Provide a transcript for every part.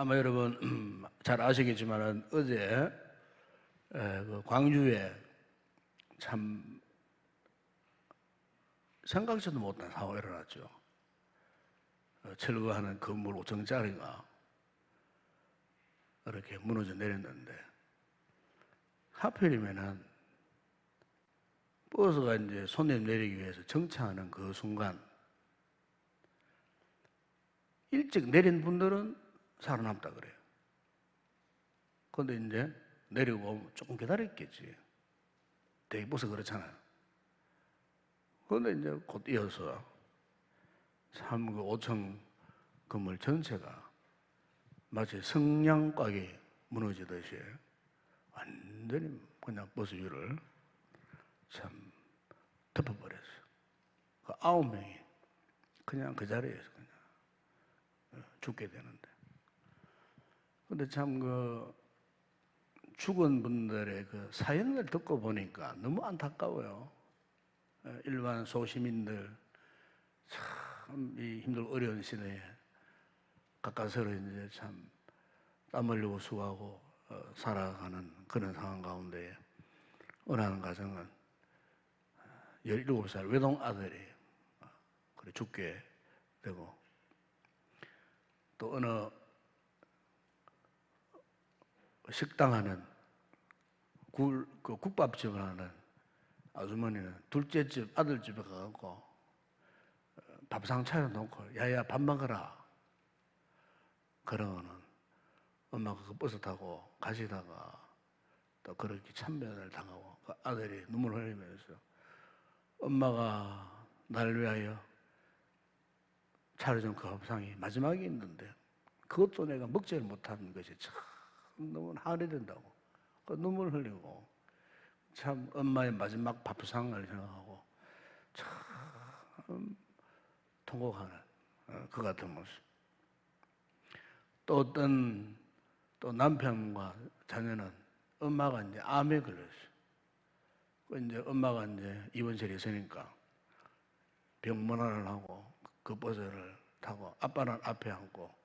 아마 여러분 잘 아시겠지만 어제 그 광주에 참 생각지도 못한 사고가 일어났죠. 철거하는 건물 5층짜리가 이렇게 무너져 내렸는데 하필이면은 버스가 이제 손님 내리기 위해서 정차하는 그 순간 일찍 내린 분들은 살아남다 그래요. 그런데 이제 내리고 조금 기다렸겠지. 대기버스 그렇잖아요. 그런데 이제 곧 이어서 참 그 5층 건물 전체가 마치 성냥곽이 무너지듯이 완전히 그냥 버스 위를 참 덮어버렸어요. 그 9명이 그냥 그 자리에서 그냥 죽게 되는데. 근데 참 그 죽은 분들의 그 사연을 듣고 보니까 너무 안타까워요. 일반 소시민들 참 이 힘들고 어려운 시대에 가까스로 이제 참 땀 흘리고 수고하고 살아가는 그런 상황 가운데 어느 한 가정은 17살 외동 아들이 그래 죽게 되고 또 어느 식당 하는 그 국밥집을 하는 아주머니는 둘째 집 아들 집에 가갖고 밥상 차려놓고 야야 밥 먹어라 그러고는 엄마가 그 버스 타고 가시다가 또 그렇게 참변을 당하고 그 아들이 눈물 흘리면서 엄마가 나를 위하여 차려준 그 밥상이 마지막에 있는데 그것도 내가 먹지를 못하는 것이 참 너무 한이 된다고 그 눈물 흘리고 참 엄마의 마지막 밥상을 생각하고 참 통곡하는 그 같은 모습. 또 어떤 또 남편과 자녀는 엄마가 이제 암에 걸렸어요. 이제 엄마가 이제 입원실에 있으니까 병문안을 하고 그 버스를 타고 아빠는 앞에 앉고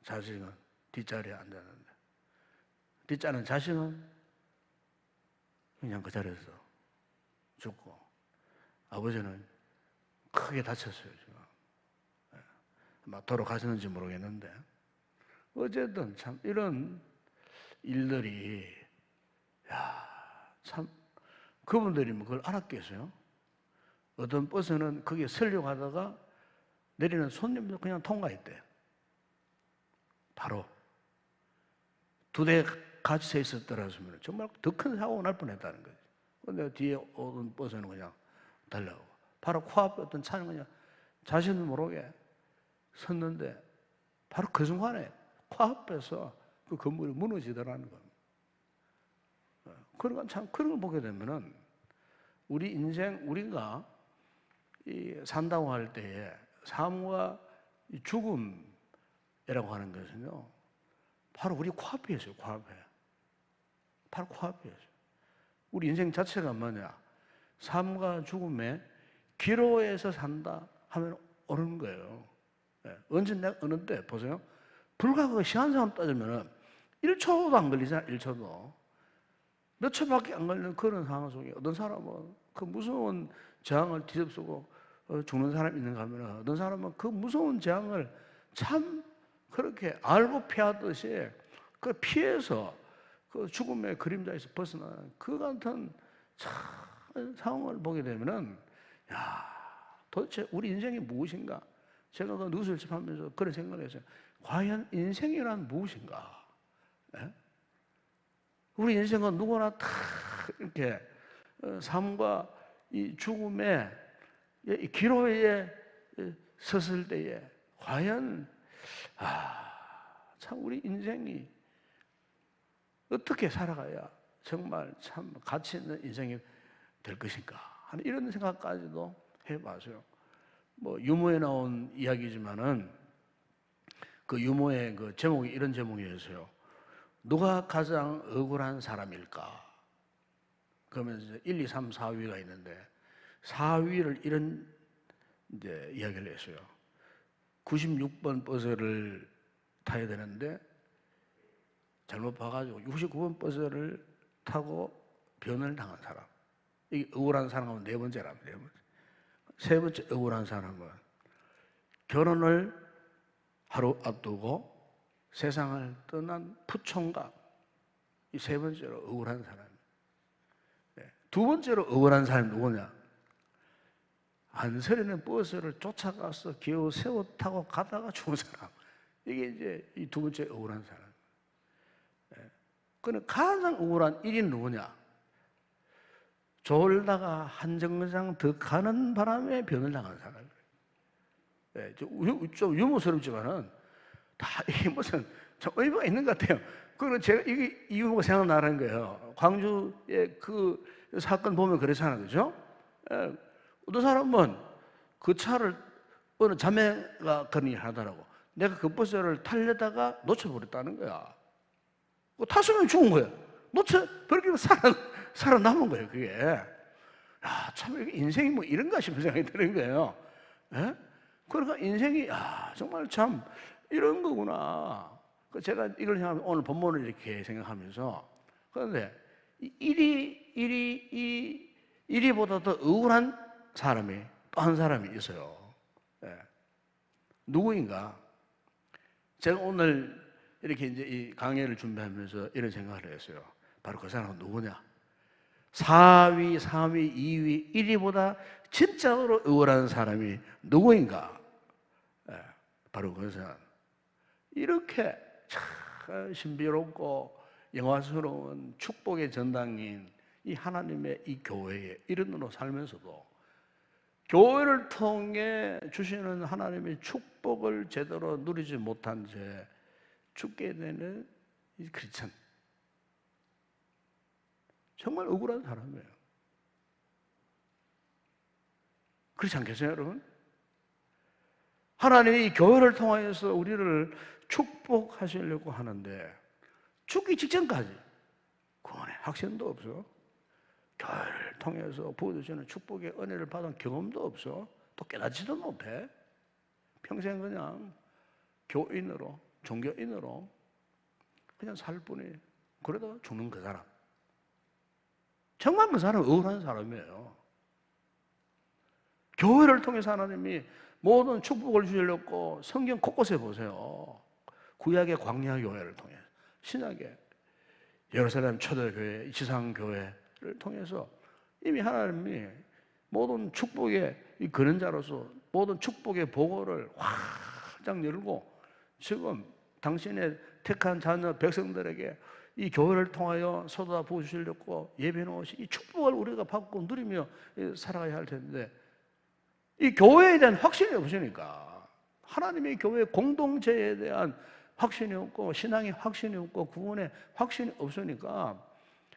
자식은 뒷자리에 앉았는데 뒷자리는 자식은 그냥 그 자리에서 죽고 아버지는 크게 다쳤어요. 지금 아마 돌아가셨는지 모르겠는데 어쨌든 참 이런 일들이 참 그분들이 뭐 그걸 알았겠어요? 어떤 버스는 거기에 서려고 하다가 내리는 손님도 그냥 통과했대요. 바로 두 대 같이 서 있었더라면 정말 더 큰 사고가 날 뻔했다는 거죠. 근데 뒤에 오던 버스는 그냥 달려가고 바로 코앞에 어떤 차는 그냥 자신도 모르게 섰는데 바로 그 순간에 코앞에서 그 건물이 무너지더라는 겁니다. 그러니까 참 그런 걸 보게 되면은 우리 인생 우리가 이 산다고 할 때에 삶과 죽음이라고 하는 것은요 바로 우리 코앞에 있어요. 코앞에 바로 코앞에 있어요. 우리 인생 자체가 뭐냐 삶과 죽음의 기로에서 산다 하면 옳은 거예요. 언제 내가 어느 때 보세요. 불과 그 시간상으로 따지면은 1초도 안 걸리잖아. 1초도 몇 초밖에 안 걸리는 그런 상황 속에 어떤 사람은 그 무서운 재앙을 뒤집수고 죽는 사람이 있는가 하면 어떤 사람은 그 무서운 재앙을 참 그렇게 알고 피하듯이 그 피해서 그 죽음의 그림자에서 벗어나는 그 같은 참 상황을 보게 되면은 야 도대체 우리 인생이 무엇인가? 제가 그 뉴스를 접하면서 그런 생각을 했어요. 과연 인생이란 무엇인가? 네? 우리 인생은 누구나 다 이렇게 삶과 이 죽음의 기로에 섰을 때에 과연 참 우리 인생이 어떻게 살아가야 정말 참 가치 있는 인생이 될 것인가 하는 이런 생각까지도 해봤어요. 뭐 유머에 나온 이야기지만은 그 유머의 그 제목이 이런 제목이었어요. 누가 가장 억울한 사람일까? 그러면 이제 1, 2, 3, 4위가 있는데 4위를 이런 이제 이야기를 했어요. 96번 버스를 타야 되는데 잘못 봐가지고 69번 버스를 타고 변을 당한 사람. 이게 억울한 사람은 네 번째랍니다. 네 번째. 세 번째 억울한 사람은 결혼을 하루 앞두고 세상을 떠난 부총각. 이 세 번째로 억울한 사람. 두 번째로 억울한 사람이 누구냐? 한설에는 버스를 쫓아가서 겨우 세워 타고 가다가 죽은 사람. 이게 이제 이 두 번째 억울한 사람. 그는 가장 억울한 일인 누구냐? 졸다가 한 정거장 더 가는 바람에 변을 당한 사람이에요. 좀 유머스럽지만은 다 이게 무슨 좀 의미가 있는 것 같아요. 그거는 제가 이게 이유가 생각나는 거예요. 광주의 그 사건 보면 그렇잖아요, 그죠? 어떤 사람은 그 차를 어느 자매가 그런 일을 하더라고. 내가 그 버스를 타려다가 놓쳐버렸다는 거야. 탔으면 죽은 거야. 놓쳐버리기로 살아남은 거예요, 그게. 야, 참, 인생이 뭐 이런가 싶은 생각이 드는 거예요. 예? 그러니까 인생이, 야, 정말 참, 이런 거구나. 제가 이걸 생각하면 오늘 본문을 이렇게 생각하면서, 그런데, 이리보다 더 억울한 사람이 또 한 사람이 있어요. 예. 누구인가? 제가 오늘 이렇게 이제 이 강의를 준비하면서 이런 생각을 했어요. 바로 그 사람은 누구냐? 4위, 3위, 2위, 1위보다 진짜로 억울한 사람이 누구인가? 예, 바로 그 사람. 이렇게 참 신비롭고 영화스러운 축복의 전당인 이 하나님의 이 교회에 이른으로 살면서도 교회를 통해 주시는 하나님의 축복을 제대로 누리지 못한 채 죽게 되는 이 크리스찬. 정말 억울한 사람이에요. 그렇지 않겠어요, 여러분? 하나님이 이 교회를 통하여서 우리를 축복하시려고 하는데 죽기 직전까지 구원의 확신도 없어. 교회를 통해서 부어주시는 축복의 은혜를 받은 경험도 없어. 또 깨닫지도 못해. 평생 그냥 교인으로, 종교인으로 그냥 살 뿐이. 그러다가 죽는 그 사람. 정말 그 사람은 억울한 사람이에요. 교회를 통해서 하나님이 모든 축복을 주시려고 성경 곳곳에 보세요. 구약의 광야 교회를 통해, 신약의 예루살렘 초대교회, 지상교회를 통해서 이미 하나님이 모든 축복의 근원자로서 모든 축복의 보고를 활짝 열고 지금 당신의 택한 자녀 백성들에게 이 교회를 통하여 쏟아 부으시려고 예배놓으신 이 축복을 우리가 받고 누리며 살아가야 할 텐데 이 교회에 대한 확신이 없으니까 하나님의 교회 공동체에 대한 확신이 없고 신앙의 확신이 없고 구원의 확신이 없으니까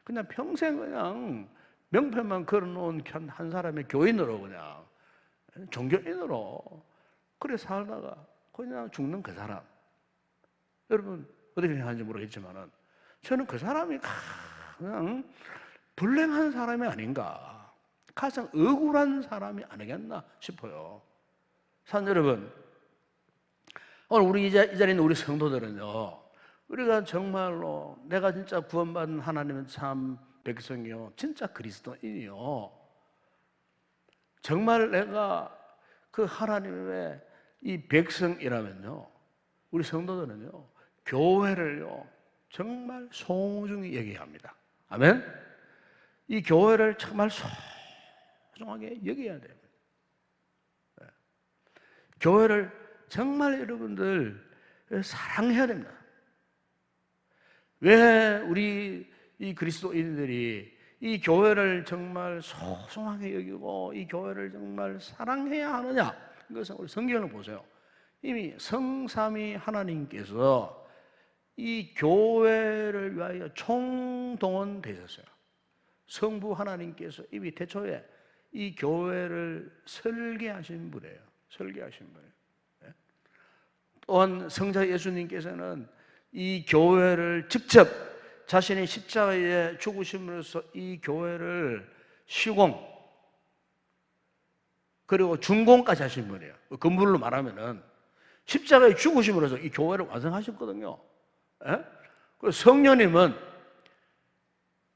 그냥 평생 그냥 명패만 걸어놓은 한 사람의 교인으로 그냥 종교인으로 그래 살다가 그냥 죽는 그 사람. 여러분 어떻게 생각하는지 모르겠지만은 저는 그 사람이 그냥 불행한 사람이 아닌가, 가장 억울한 사람이 아니겠나 싶어요. 산 여러분, 오늘 우리 이 자리에 있는 우리 성도들은요, 우리가 정말로 내가 진짜 구원받은 하나님은 참 백성이요, 진짜 그리스도인이요, 정말 내가 그 하나님의 이 백성이라면요, 우리 성도들은요, 교회를요 정말 소중히 여겨야 합니다. 아멘? 이 교회를 정말 소중하게 여겨야 됩니다. 교회를 정말 여러분들 사랑해야 됩니다. 왜 우리 이 그리스도인들이 이 교회를 정말 소중하게 여기고 이 교회를 정말 사랑해야 하느냐? 이것은 우리 성경을 보세요. 이미 성삼위 하나님께서 이 교회를 위하여 총동원되셨어요. 성부 하나님께서 이미 태초에 이 교회를 설계하신 분이에요. 설계하신 분이에요. 또한 성자 예수님께서는 이 교회를 직접 자신의 십자가에 죽으심으로써 이 교회를 시공 그리고 준공까지 하신 분이에요. 근본으로 말하면은 십자가에 죽으심으로써 이 교회를 완성하셨거든요. 예? 그 성령님은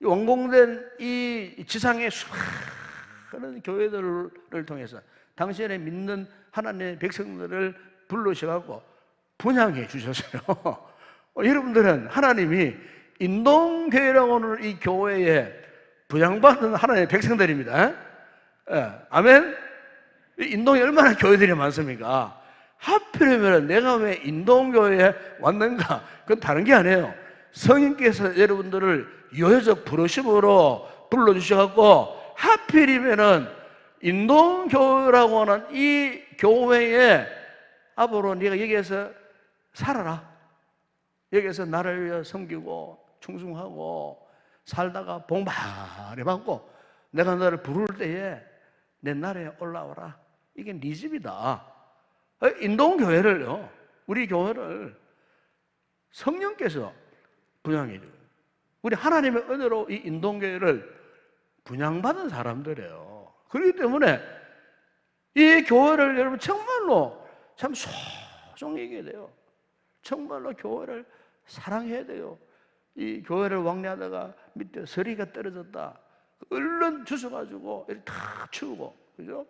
원공된 이 지상의 수많은 교회들을 통해서 당신의 믿는 하나님의 백성들을 불러셔갖고 분양해 주셨어요. 여러분들은 하나님이 인동교회라고 하는 이 교회에 분양받은 하나님의 백성들입니다. 예, 아멘? 인동에 얼마나 교회들이 많습니까? 하필이면 내가 왜 인동교회에 왔는가? 그건 다른 게 아니에요. 성령께서 여러분들을 유효적 부르심으로 불러주셔갖고 하필이면은 인동교회라고 하는 이 교회에 앞으로 네가 여기에서 살아라. 여기에서 나를 위해 섬기고 충성하고 살다가 복 많이 받고 내가 너를 부를 때에 내 나라에 올라오라. 이게 네 집이다. 인동교회를요, 우리 교회를 성령께서 분양해 줘요. 우리 하나님의 은혜로 이 인동교회를 분양받은 사람들이에요. 그렇기 때문에 이 교회를 여러분 정말로 참 소중히 여겨야 돼요. 정말로 교회를 사랑해야 돼요. 이 교회를 왕래하다가 밑에 서리가 떨어졌다. 얼른 주워가지고 이렇게 다 치우고, 그죠?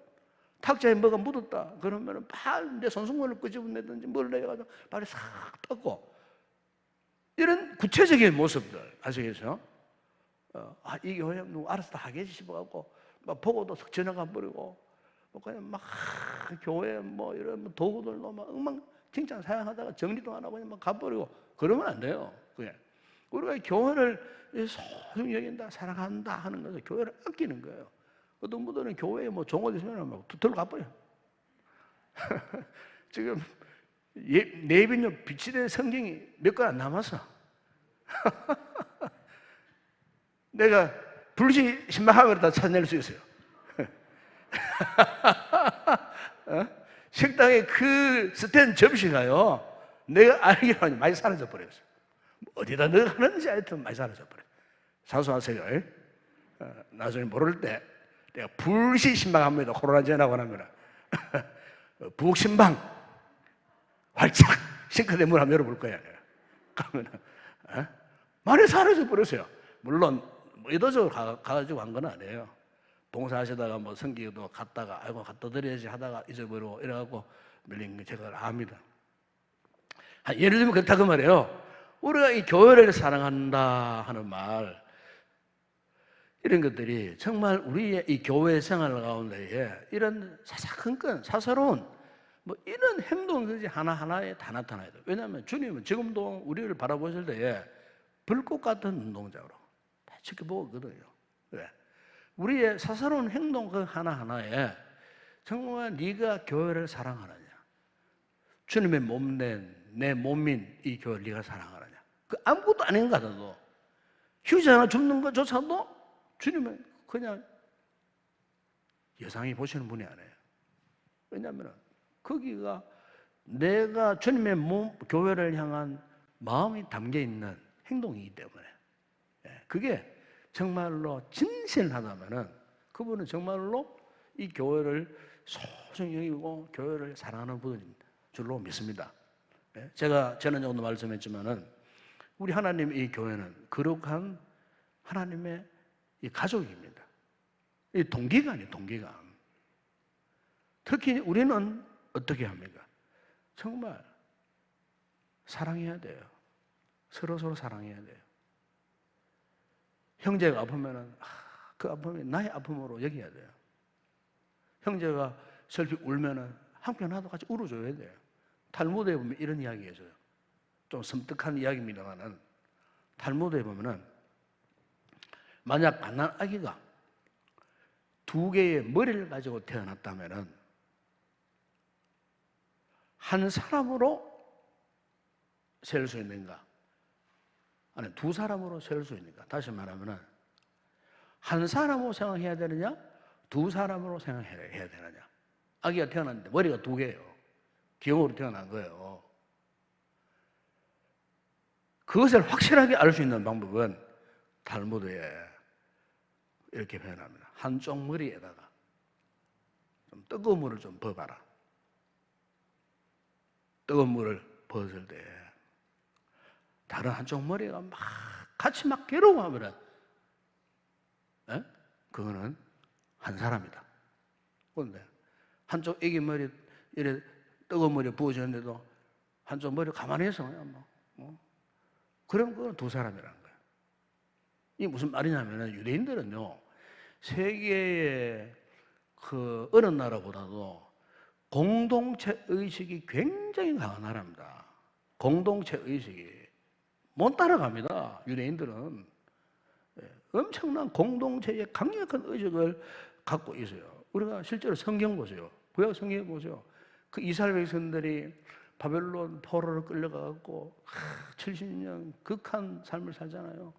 탁자에 뭐가 묻었다. 그러면은 발 내 손수건을 끄집어내든지 뭘 내가지고 발에 싹 닦고, 이런 구체적인 모습들 아시겠어요? 이 교회 누구 알아서 다 하게 싶어갖고 막 보고도 석 지나가 버리고, 뭐 그냥 막 교회 뭐 이런 도구들로 막 엉망진창 사용하다가 정리도 안 하고 그냥 막 가버리고 그러면 안 돼요. 그게 우리가 교회를 소중히 여긴다, 사랑한다 하는 것은 교회를 아끼는 거예요. 어떤 분들은 교회에 뭐 종업이 있으면 막 들어가 버려. 지금 내빈요 비치된 성경이 몇 권 안 남았어. 내가 불신망하고 다 찾아낼 수 있어요. 식당에 그 스탠 접시가요, 내가 알기로는 많이 사라져 버렸어요. 어디다 넣었는지 하여튼 많이 사라져 버려요. 사수하세요. 나중에 모를 때 내가 불신망합니다. 코로나 지나고 나면 부엌신방 활짝 싱크대 문 한번 열어볼 거야. 그러면 많이 사라져 버렸어요. 물론 의도적으로 가가지고 한 건 아니에요. 봉사하시다가 뭐 성기도 갔다가 아이고 갖다 드려야지 하다가 잊어버리고 이래갖고 밀린 게 제가 압니다. 예를 들면 그렇다 그 말이에요. 우리가 이 교회를 사랑한다 하는 말, 이런 것들이 정말 우리의 이 교회 생활 가운데에 이런 사사건건 사사로운 뭐 이런 행동들이 하나하나에 다 나타나야 돼요. 왜냐하면 주님은 지금도 우리를 바라보실 때에 불꽃 같은 눈동자로 다 지켜보고 있거든요. 왜? 우리의 사사로운 행동 그 하나하나에 정말 네가 교회를 사랑하느냐, 주님의 몸된 내 몸인 이 교회를 네가 사랑하느냐, 그 아무것도 아닌 것 같아도 휴지 하나 줍는 것조차도 주님은 그냥 여상히 보시는 분이 아니에요. 왜냐하면 거기가 내가 주님의 몸, 교회를 향한 마음이 담겨있는 행동이기 때문에, 그게 정말로 진실하다면은 그분은 정말로 이 교회를 소중히 여기고 교회를 사랑하는 분인 줄로 믿습니다. 제가 지난주에도 말씀했지만은 우리 하나님 이 교회는 거룩한 하나님의 이 가족입니다. 이 동기간이에요, 동기간. 특히 우리는 어떻게 합니까? 정말 사랑해야 돼요. 서로 사랑해야 돼요. 형제가 아프면은 그 아픔이 나의 아픔으로 여겨야 돼요. 형제가 슬피 울면은 함께 나도 같이 울어줘야 돼요. 탈무드에 보면 이런 이야기 해줘요. 좀 섬뜩한 이야기입니다만은 탈무드에 보면은 만약 갓난 아기가 두 개의 머리를 가지고 태어났다면은 한 사람으로 셀 수 있는가? 아니, 두 사람으로 셀 수 있는가? 다시 말하면은 한 사람으로 생각해야 되느냐? 두 사람으로 생각해야 되느냐? 아기가 태어났는데 머리가 두 개예요. 기형으로 태어난 거예요. 그것을 확실하게 알 수 있는 방법은 탈무드에 이렇게 표현합니다. 한쪽 머리에다가 좀 뜨거운 물을 좀 부어봐라. 뜨거운 물을 부었을 때 다른 한쪽 머리가 막 같이 막 괴로워하면 그거는 한 사람이다. 그런데 한쪽 애기 머리 이래 뜨거운 머리 부어졌는데도 한쪽 머리 가만히 있어 그냥 그럼 그건 두 사람이라는 거예요. 이게 무슨 말이냐면은 유대인들은요 세계의 그 어느 나라보다도 공동체 의식이 굉장히 강한 나라입니다. 공동체 의식이 못 따라갑니다. 유대인들은 엄청난 공동체의 강력한 의식을 갖고 있어요. 우리가 실제로 성경 보세요. 구약 성경 보세요. 그 이스라엘 백성들이 바벨론 포로로 끌려가고 70년 극한 삶을 살잖아요.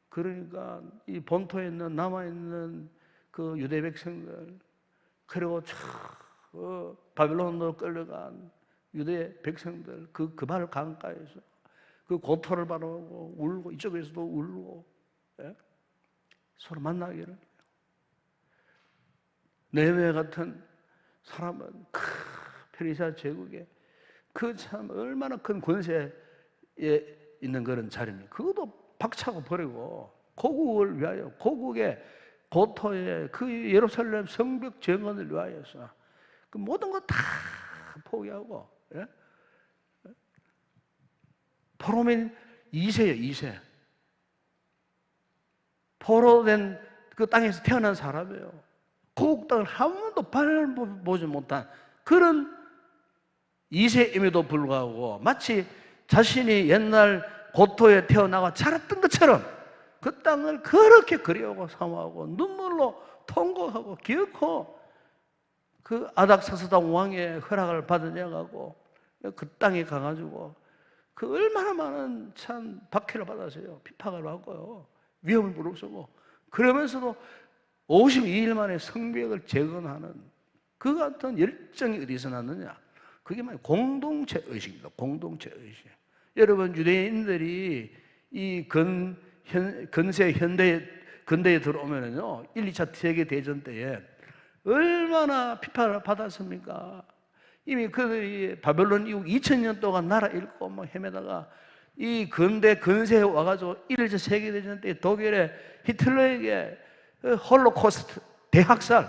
그러니까 이 본토에 있는 남아있는 그 유대 백성들 그리고 바벨론으로 끌려간 유대 백성들 그발 강가에서 그 고토를 바라보고 울고 이쪽에서도 울고 서로 만나기를 느헤미야 같은 사람은 페르시아 제국에 그 참 얼마나 큰 권세에 있는 그런 자리입니다. 그것도 박차고 버리고 고국을 위하여 고국의 고토의 그 예루살렘 성벽 정원을 위하여서 그 모든 거 다 포기하고 포로민 2세예요. 2세 포로된 그 땅에서 태어난 사람이에요. 고국 땅을 한 번도 밟아보지 못한 그런 2세임에도 불구하고 마치 자신이 옛날 고토에 태어나고 자랐던 것처럼 그 땅을 그렇게 그리워하고 사모하고 눈물로 통곡하고 기억하고 그 아닥사스당 왕의 허락을 받으려고 그 땅에 가가지고 그 얼마나 많은 참 박해를 받았어요. 핍박을 받고요. 위험을 무릅쓰고 그러면서도 52일 만에 성벽을 재건하는 그 같은 열정이 어디서 났느냐? 그게 말 공동체 의식입니다. 공동체 의식. 여러분 유대인들이 이 근대 현대에 들어오면은요 1, 2차 세계 대전 때에 얼마나 비판을 받았습니까? 이미 그들이 바벨론 이후 2000년 동안 나라 잃고 뭐 헤매다가 이 근대 근세에 와가지고 1, 2차 세계 대전 때 독일의 히틀러에게 홀로코스트 대학살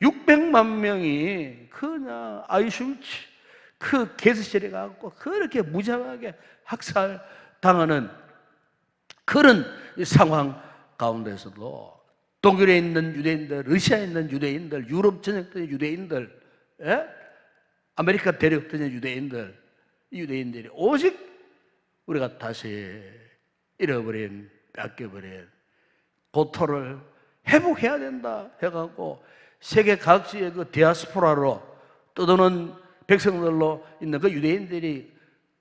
600만 명이 그냥 아이슈비츠 그 게스실에 가고 그렇게 무장하게 학살당하는 그런 상황 가운데서도 독일에 있는 유대인들, 러시아에 있는 유대인들, 유럽 전역의 유대인들, 아메리카 대륙의 유대인들, 유대인들이 오직 우리가 다시 잃어버린, 뺏겨버린 고토를 회복해야 된다 해갖고 세계 각지의 그 디아스포라로 떠도는 백성들로 있는 그 유대인들이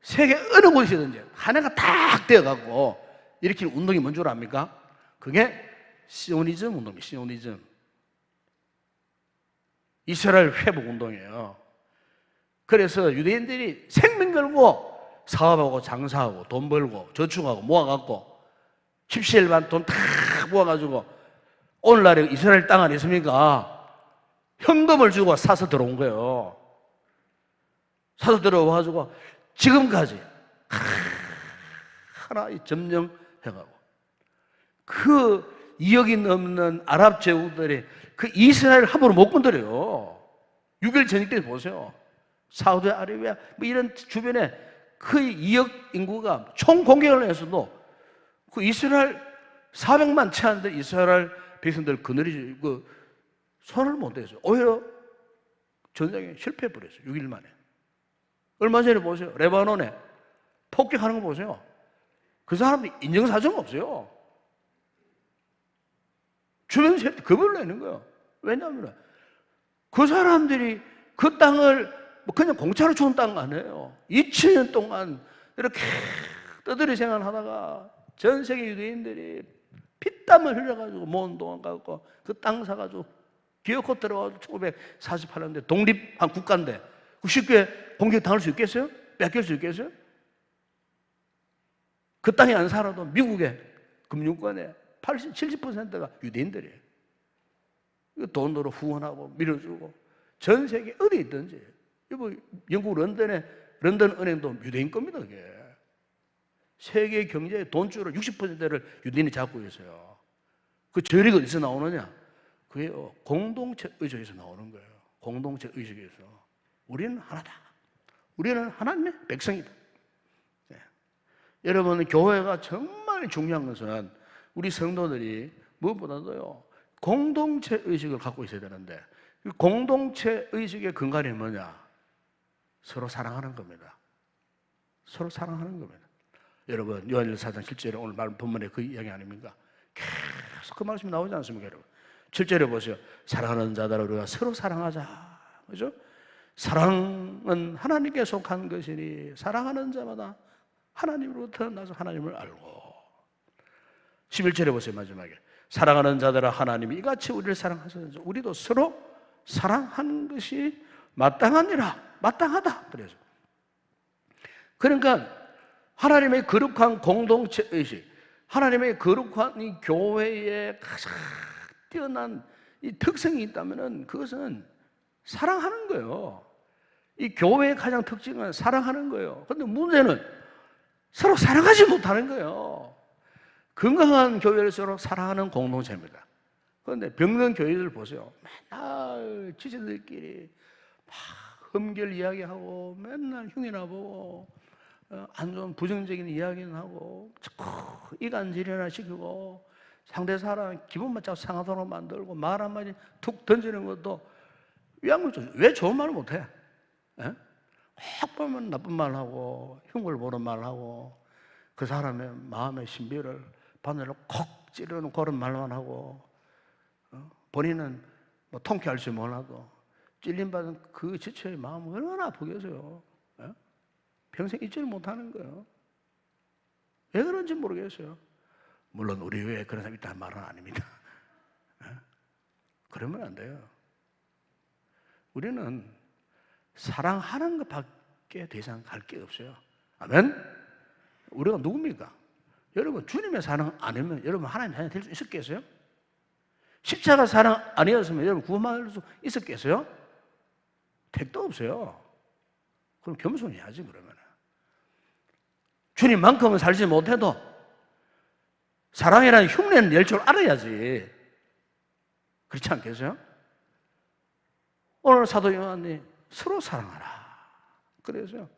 세계 어느 곳이든지 하나가 딱 되어갖고 일으킨 운동이 뭔 줄 압니까? 그게 시오니즘 운동입니다. 시오니즘. 이스라엘 회복 운동이에요. 그래서 유대인들이 생명 걸고 사업하고 장사하고 돈 벌고 저축하고 모아갖고 십시일반 돈 다 모아가지고 오늘날에 이스라엘 땅 안에 있습니까? 현금을 주고 사서 들어온 거예요. 사서 들어와가지고 지금까지 하나 점령해가고 그 2억이 넘는 아랍 제국들이 그 이스라엘 함부로 못 건드려요. 6일 전쟁 때 보세요. 사우디아라비아 뭐 이런 주변에 그 2억 인구가 총 공격을 해서도 그 이스라엘 400만 채 안 된 이스라엘 백성들 그늘이 그 손을 못 대서 오히려 전쟁에 실패해 버렸어요. 6일 만에. 얼마 전에 보세요. 레바논에 폭격하는 거 보세요. 그 사람들이 인정사정 없어요. 주변 세력이 겁을 내는 거예요. 왜냐하면 그 사람들이 그 땅을 뭐 그냥 공짜로 주는 땅 아니에요. 2000년 동안 이렇게 떠들이 생활하다가 전 세계 유대인들이 피땀을 흘려가지고 모은 동안 갖고 그 땅 사가지고 기어코 들어가서 1948년대 독립한 국가인데 쉽게 공격 당할 수 있겠어요? 뺏길 수 있겠어요? 그 땅에 안 살아도 미국의 금융권의 80, 70%가 유대인들이에요. 돈으로 후원하고 밀어주고 전 세계 어디 있든지 영국 런던 은행도 유대인 겁니다. 그게 세계 경제의 돈줄을 60%를 유대인이 잡고 있어요. 그 저력이 어디서 나오느냐? 그게 공동체 의식에서 나오는 거예요. 공동체 의식에서. 우리는 하나다. 우리는 하나님의 백성이다. 네. 여러분, 교회가 정말 중요한 것은 우리 성도들이 무엇보다도요, 공동체 의식을 갖고 있어야 되는데, 그 공동체 의식의 근간이 뭐냐? 서로 사랑하는 겁니다. 서로 사랑하는 겁니다. 여러분, 요한일서 4장 7절에 오늘 말 본문에 그 이야기 아닙니까? 계속 그 말씀이 나오지 않습니까, 여러분? 7절에 보세요. 사랑하는 자들아 우리가 서로 사랑하자. 그죠? 사랑은 하나님께 속한 것이니 사랑하는 자마다 하나님으로부터 나서 하나님을 알고. 11절에 보세요, 마지막에. 사랑하는 자들아 하나님이 이같이 우리를 사랑하셨는지 우리도 서로 사랑하는 것이 마땅하니라. 마땅하다. 그래서 그러니까 하나님의 거룩한 공동체 의식, 하나님의 거룩한 이 교회의 가장 뛰어난 이 특성이 있다면은 그것은 사랑하는 거예요. 이 교회의 가장 특징은 사랑하는 거예요. 그런데 문제는 서로 사랑하지 못하는 거예요. 건강한 교회를 서로 사랑하는 공동체입니다. 그런데 병든 교회들 보세요. 맨날 지체들끼리 막 흠결 이야기하고 맨날 흉이나 보고 안 좋은 부정적인 이야기는 하고 자꾸 이간질이나 시키고 상대 사람 기분만 자꾸 상하도록 만들고 말 한마디 툭 던지는 것도 왜 좋은 말을 못해? 예? 꼭 보면 나쁜 말하고 흉을 보는 말하고 그 사람의 마음의 신비를 바늘로 콕 찌르는 그런 말만 하고 본인은 뭐 통쾌할 줄 몰라도 찔림받은 그 지체의 마음은 얼마나 아프겠어요. 예? 평생 잊지를 못하는 거예요. 왜 그런지 모르겠어요. 물론 우리 교회에 그런 사람이 있다는 말은 아닙니다. 그러면 안 돼요. 우리는 사랑하는 것밖에 더 이상 갈 게 없어요. 아멘? 우리가 누굽니까? 여러분, 주님의 사랑 아니면 여러분 하나님 자녀 될 수 있었겠어요? 십자가 사랑 아니었으면 여러분 구원받을 수 있었겠어요? 택도 없어요. 그럼 겸손해야지 그러면. 주님만큼은 살지 못해도 사랑이라는 흉내는 낼 줄 알아야지. 그렇지 않겠어요? 오늘 사도 요한이 서로 사랑하라. 그래서요.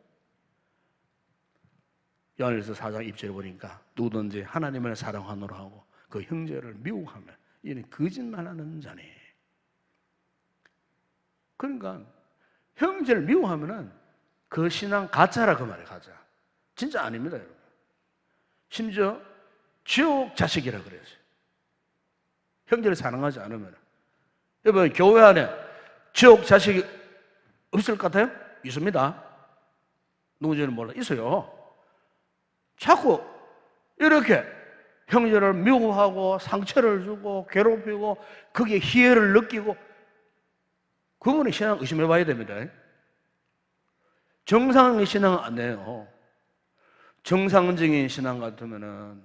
요한일서 4장 2절에 보니까 누구든지 하나님을 사랑하노라 하고 그 형제를 미워하면 이는 거짓말하는 자니. 그러니까 형제를 미워하면은 그 신앙 가짜라 그 말이에요. 가짜. 진짜 아닙니다, 여러분. 심지어 지옥 자식이라 그랬어요. 형제를 사랑하지 않으면. 여러분, 교회 안에 지옥 자식이 없을 것 같아요? 있습니다. 누군지는 몰라. 있어요. 자꾸 이렇게 형제를 미워하고 상처를 주고 괴롭히고 거기에 희애를 느끼고 그분의 신앙 의심해 봐야 됩니다. 정상의 신앙은 안 돼요. 정상적인 신앙 같으면은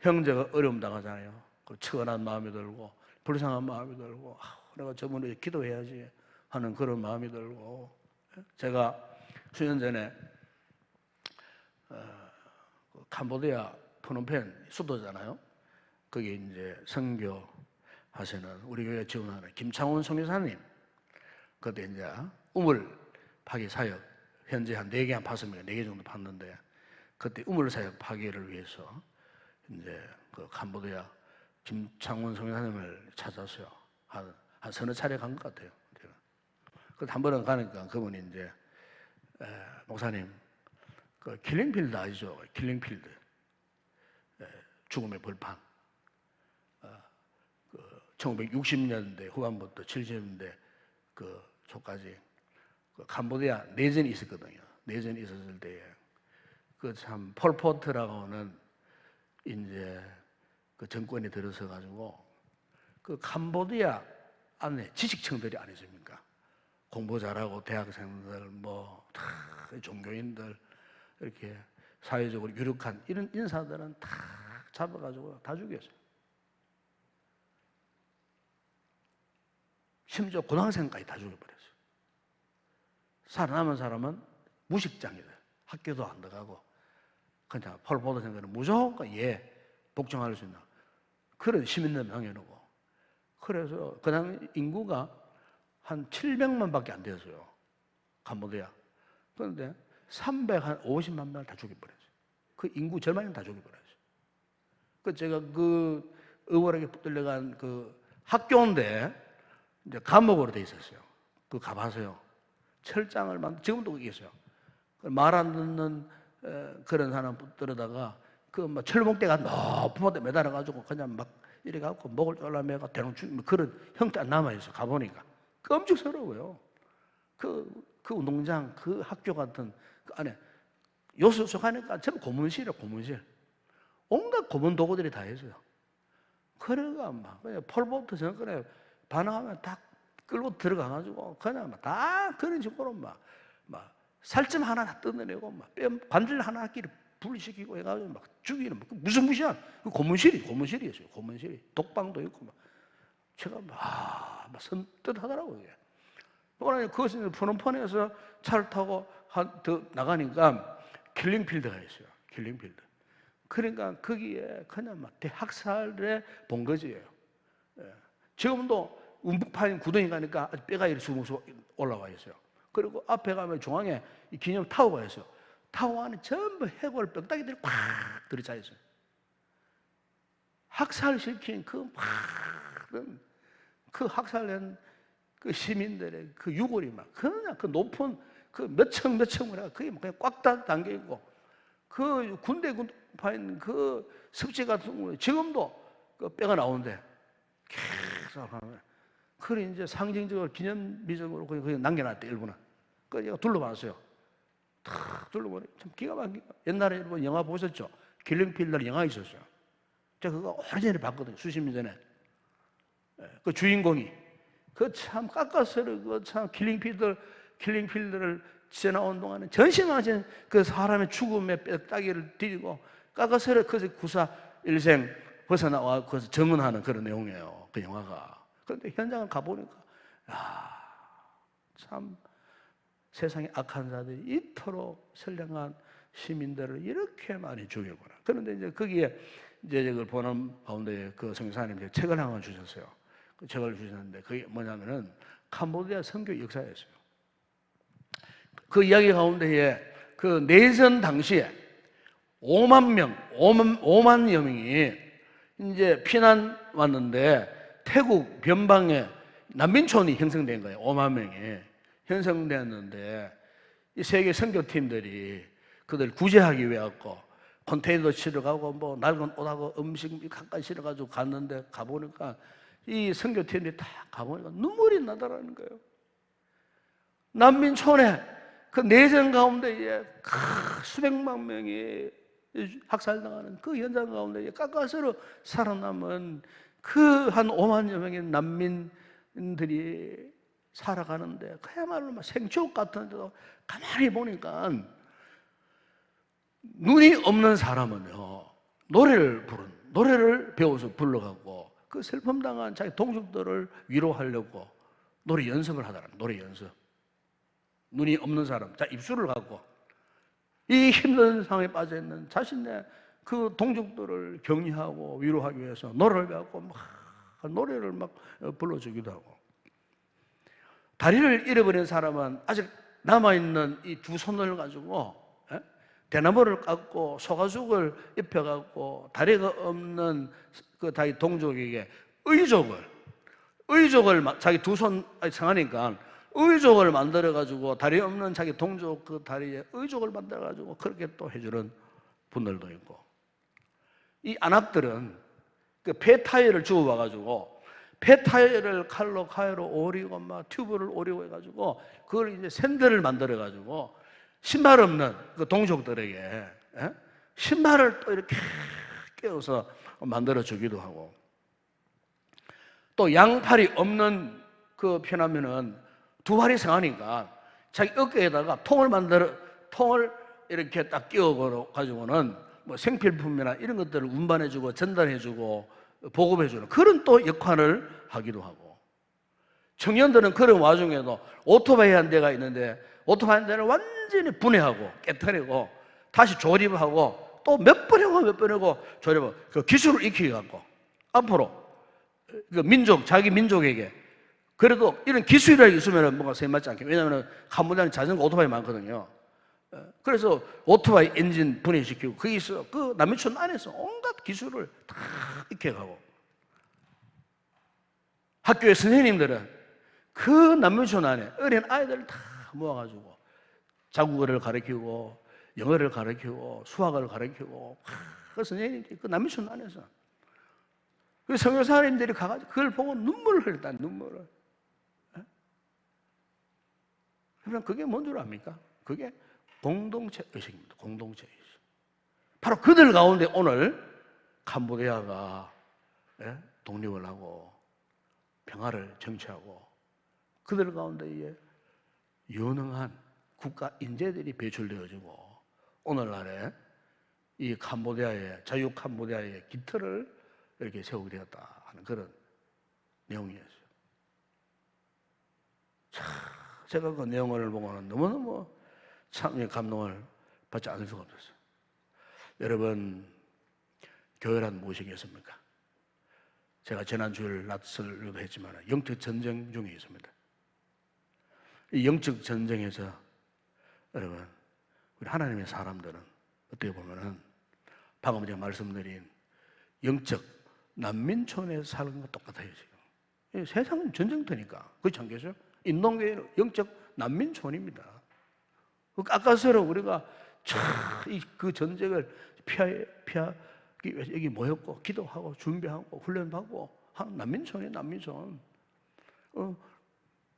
형제가 어려움 당하잖아요. 측은한 마음이 들고 불쌍한 마음이 들고 내가 저분을 기도해야지 하는 그런 마음이 들고. 제가 수년 전에 캄보디아 프놈펜 수도잖아요. 거기 이제 선교 하시는 우리 교회 지원하는 김창훈 선교사님 그때 이제 우물 파기 사역 현재 한 4개 한 5명 4개 정도 봤는데 그때 우물 사역 파기를 위해서 이제 그 캄보디아 김창훈 선교사님을 찾았어요. 한 서너 차례 간 것 같아요. 그 한 번은 가니까 그분이 이제 목사님 그 킬링필드 아시죠? 킬링필드 죽음의 벌판 1960년대 후반부터 70년대 그 초까지 그 캄보디아 내전이 있었거든요. 내전이 있었을 때에 그 참 폴포트라고 하는 이제 그 정권이 들어서 가지고 그 캄보디아 안에 지식층들이 아니십니까? 공부 잘하고 대학생들 뭐 다 종교인들 이렇게 사회적으로 유력한 이런 인사들은 다 잡아가지고 다 죽였어요. 심지어 고등학생까지 다 죽여버렸어요. 살아남은 사람은 무식장이다. 학교도 안 들어가고 그냥 폴포트 선거는 무조건 복종할 수 있는 그런 시민들 명예놓고. 그래서 그냥 인구가 한 700만 밖에 안 됐어요. 캄보디아. 그런데 350만 명을 다 죽여버렸어요. 그 인구 절반을 다 죽여버렸어요. 그 제가 그 의월하게 붙들려간 그 학교인데 이제 감옥으로 돼 있었어요. 그 가봐서요. 철장을 지금도 거기 있어요. 말 안 듣는 그런 사람 붙들어다가 그 막 철봉대가 높은 데 매달아가지고 그냥 막 이래 갖고 목을 잘라매가 대놓고 죽이면 그런 형태가 남아 있어. 가보니까 끔찍스러워요. 그 운동장, 그 학교 같은 그 안에 요소속 하니까 전부 고문실이에요. 고문실. 온갖 고문 도구들이 다 있어요. 그래가 막 그냥 폴포트 정권에 반항하면 다 끌고 들어가가지고 그냥 막 다 그런 식으로 막 살점 하나 다 뜯어내고 막 뼈 관절 하나끼리 분리시키고 해가지고 막 죽이는 무슨 무시한 그 고문실이었어요. 고문실이 독방도 있고 막 제가 막 선뜻하더라고요. 그러나 그것은 프놈펜에서 차를 타고 더 나가니까 킬링필드가 있어요. 킬링필드. 그러니까 거기에 그냥 막 대학살의 본거지예요. 지금도 움푹 구덩이 가니까 뼈가 이렇게 수북수북 올라와 있어요. 그리고 앞에 가면 중앙에 기념 타워가 있어요. 타워 안에 전부 해골 뼈다귀들이 꽉 들어차 있어요. 학살시킨 그 학살된 그 시민들의 그 유골이 막 그냥 그 높은 그 몇 층 그게 그냥 꽉 담겨 있고 그 군대 파인 그 습지 같은 거 지금도 그 뼈가 나오는데 계속 하는 그래 이제 상징적으로 기념비적으로 그냥 남겨놨대 일부는. 그 제가 둘러봤어요. 탁 둘러보니 참 기가 막히게. 옛날에 여러분 영화 보셨죠? 킬링필드 영화 있었어요. 제가 그거 오래전에 봤거든요. 수십 년 전에. 그 주인공이 그 참 깎아서를 그 참 킬링필드를 지나온 동안에 전심하신 그 사람의 죽음의 뼈다귀를 뒤지고 깎아서를 그 구사 일생 벗어나와 거기서 정언하는 그런 내용이에요. 그 영화가. 그런데 현장을 가보니까 참 세상에 악한 자들이 이토록 선량한 시민들을 이렇게 많이 죽이구나. 그런데 이제 거기에 이제 이걸 보는 가운데 그 성교사님이 책을 하나 주셨어요. 그 책을 주셨는데 그게 뭐냐면은 캄보디아 선교 역사였어요. 그 이야기 가운데에 그 내전 당시에 5만여 명이 이제 피난 왔는데 태국 변방에 난민촌이 형성된 거예요. 5만 명이 형성되었는데 이 세계 선교팀들이 그들 구제하기 위해 갖고 컨테이너 실어가고 뭐 낡은 옷하고 음식 가까이 실어가지고 갔는데 가보니까 이 선교팀들이 다 가보니까 눈물이 나더라는 거예요. 난민촌에 그 내전 가운데에 수백만 명이 학살당하는 그 현장 가운데 깎아서로 살아남은 그 한 5만여 명의 난민들이 살아가는데 그야말로 막 생초옥 같은 데도 가만히 보니까 눈이 없는 사람은요 노래를 배워서 불러가고 그 슬픔 당한 자기 동족들을 위로하려고 노래 연습을 하더라. 노래 연습. 눈이 없는 사람, 자 입술을 갖고 이 힘든 상황에 빠져 있는 자신의 그 동족들을 격려하고 위로하기 위해서 노래를 배웠고 막 노래를 막 불러주기도 하고 다리를 잃어버린 사람은 아직 남아있는 이 두 손을 가지고 대나무를 깎고 소가죽을 입혀갖고 다리가 없는 그 자기 동족에게 의족을 자기 두 손 상하니까 의족을 만들어가지고 다리 없는 자기 동족 그 다리에 의족을 만들어가지고 그렇게 또 해주는 분들도 있고 이 안압들은 그 폐 타이어를 주워와가지고 폐 타이어를 칼로 오리고 막 튜브를 오리고 해가지고 그걸 이제 샌들을 만들어가지고 신발 없는 그 동족들에게 신발을 또 이렇게 끼워서 만들어 주기도 하고 또 양팔이 없는 그 편하면은 두 발이 상하니까 자기 어깨에다가 통을 이렇게 딱 끼워 가지고는 뭐 생필품이나 이런 것들을 운반해주고 전달해주고 보급해주는 그런 또 역할을 하기도 하고 청년들은 그런 와중에도 오토바이 한 대가 있는데 오토바이 한 대를 완전히 분해하고 깨트리고 다시 조립하고 또 몇 번 하고 몇 번 하고 조려봐. 그 기술을 익히게 갖고 앞으로 그 민족, 자기 민족에게 그래도 이런 기술이라는 게 있으면 뭔가 생각맞지 않게. 왜냐하면 캄보디아는 자전거 오토바이 많거든요. 그래서 오토바이 엔진 분해시키고 거기서 그 남미촌 안에서 온갖 기술을 다 익혀가고 학교의 선생님들은 그 남미촌 안에 어린 아이들을 다 모아가지고 자국어를 가르치고 영어를 가르치고 수학을 가르치고 그 선생님들이 그 남미촌 안에서 그 선교사님들이 가가지고 그걸 보고 눈물을 흘렸다. 눈물을. 그럼 그게 뭔 줄 압니까? 그게 공동체 의식입니다. 공동체 의식. 바로 그들 가운데 오늘 캄보디아가 독립을 하고 평화를 정치하고 그들 가운데에 유능한 국가 인재들이 배출되어지고 오늘날에 이 캄보디아의 자유 캄보디아의 기틀을 이렇게 세우게 되었다 하는 그런 내용이었어요. 참 제가 그 내용을 보고는 너무너무 참 감동을 받지 않을 수가 없었어요. 여러분, 교회란 무엇이겠습니까? 제가 지난주에 낯설기도 했지만 영적 전쟁 중에 있습니다. 이 영적 전쟁에서 여러분, 우리 하나님의 사람들은 어떻게 보면은 방금 제가 말씀드린 영적 난민촌에 사는 것과 똑같아요. 지금 세상은 전쟁터니까. 그렇지 않겠어요? 인동교회는 영적 난민촌입니다. 아까처럼 우리가 그 전쟁을 피하기 위해서 여기 모였고 기도하고 준비하고 훈련하고 하는 난민촌이에요. 난민촌.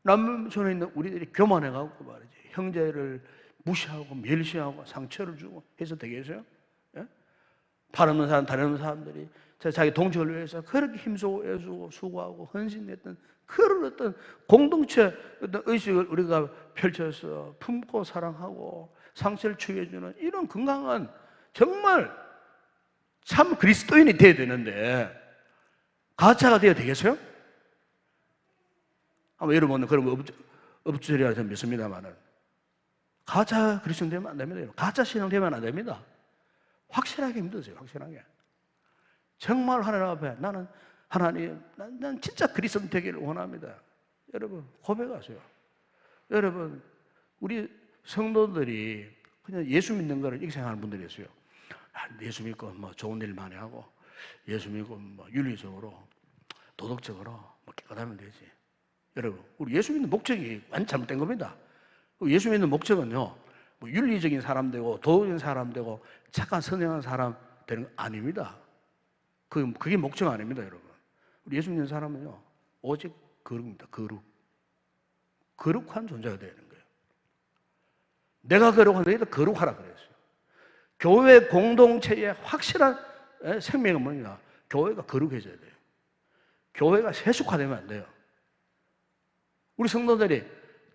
난민촌에 있는 우리들이 교만해가지고 말이지 형제를 무시하고 멸시하고 상처를 주고 해서 되겠어요? 예? 바르는 사람, 다른 사람들이 자기 동족을 위해서 그렇게 힘쓰고 애쓰고 수고하고 헌신했던 그런 어떤 공동체 어떤 의식을 우리가 펼쳐서 품고 사랑하고 상처를 치유해주는 이런 건강한 정말 참 그리스도인이 되어야 되는데 가짜가 되어야 되겠어요? 아마 여러분은 그런 업주리라 저는 믿습니다만은 가짜 그리스도인 되면 안 됩니다. 가짜 신앙 되면 안 됩니다. 확실하게 믿으세요. 확실하게. 정말 하나님 앞에 나는 하나님, 난 진짜 그리스도인 되기를 원합니다. 여러분 고백하세요. 여러분 우리 성도들이 그냥 예수 믿는 거를 이렇게 생각하는 분들이 있어요. 예수 믿고 뭐 좋은 일 많이 하고 예수 믿고 뭐 윤리적으로 도덕적으로 뭐 깨끗하면 되지. 여러분 우리 예수 믿는 목적이 완전 잘못된 겁니다. 예수 믿는 목적은요 뭐 윤리적인 사람 되고 도덕적인 사람 되고 착한 선량한 사람 되는 거 아닙니다. 그게 목적 아닙니다, 여러분. 우리 예수 믿는 사람은요 오직 거룩입니다. 거룩한 존재가 되는 거예요. 내가 거룩한 너희도 거룩하라 그랬어요. 교회 공동체의 확실한 생명은 뭐냐? 교회가 거룩해져야 돼요. 교회가 세속화되면 안 돼요. 우리 성도들이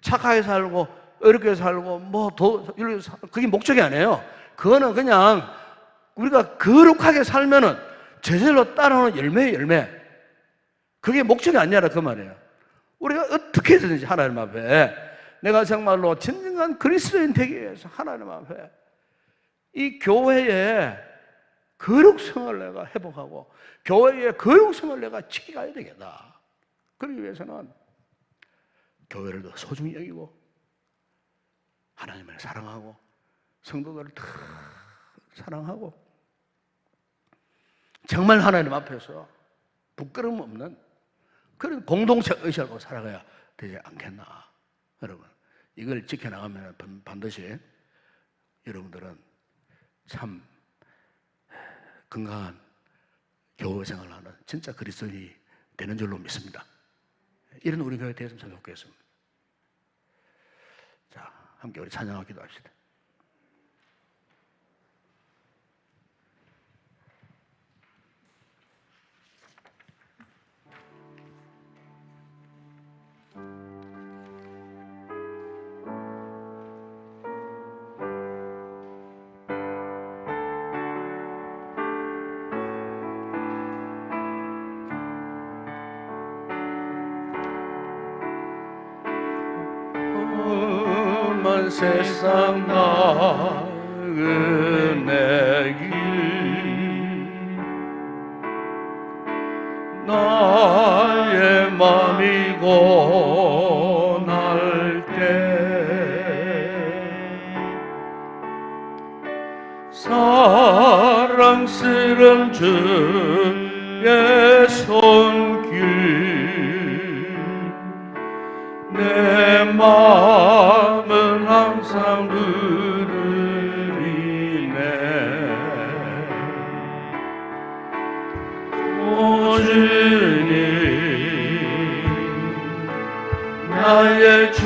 착하게 살고 어렵게 살고 그게 목적이 아니에요. 그거는 그냥 우리가 거룩하게 살면은 저절로 따라오는 열매예요, 열매. 그게 목적이 아니라 그 말이에요. 우리가 어떻게 해서든지 하나님 앞에 내가 정말로 진정한 그리스도인 되기 위해서 하나님 앞에 이 교회의 거룩성을 내가 회복하고 교회의 거룩성을 내가 지켜가야 되겠다. 그러기 위해서는 교회를 더 소중히 여기고 하나님을 사랑하고 성도들을 더 사랑하고 정말 하나님 앞에서 부끄러움 없는 그런 공동체 의식을 살아가야 되지 않겠나. 여러분 이걸 지켜나가면 반드시 여러분들은 참 건강한 교회 생활을 하는 진짜 그리스도인이 되는 줄로 믿습니다. 이런 우리 교회 되었으면 좋겠습니다. 자, 함께 우리 찬양하고 기도합시다. 세상 나그네 길 나의 맘이 고날 때 사랑스런 주의 손길 내 마음은 항상 그리네. 오 주님 나의 주님